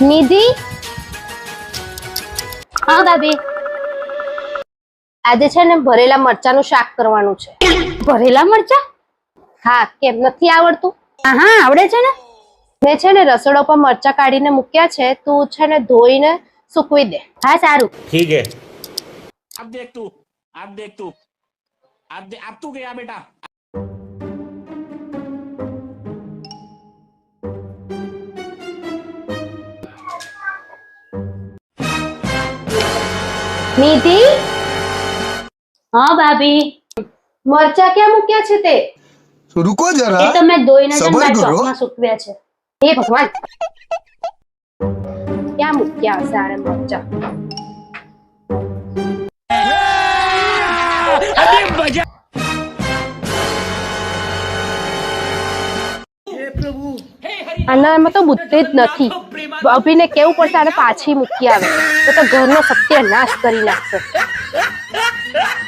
નિધિ, હા ભાભી. આજે છે ને ભરેલા મરચાનું શાક કરવાનું છે. ભરેલા મરચા? હા, કેમ નથી આવડતું? હા, આવડે છે ને. મેં છે ને રસોડા પર મરચા કાઢીને મૂક્યા છે, તું છે ને ધોઈને સૂકવી દે. હા, સારું. ठीक है। अब देख तू, अब तू गया बेटा। નિધિ, हाँ भाभी, મરચા ક્યાં મૂક્યા છે તે? रुको जरा, ये तो मैं धोઈને છે ને सबर મારા करो। ચોકમાં સૂકવ્યા છે. હે ભગવાન, ક્યાં મૂક્યા હશે આને મરચા? આનામાં તો બુદ્ધિ જ નથી. અભિને કેવું પડશે આને પાછી મૂકી આવે તો ઘરનો સત્યાનાશ કરી નાખશે.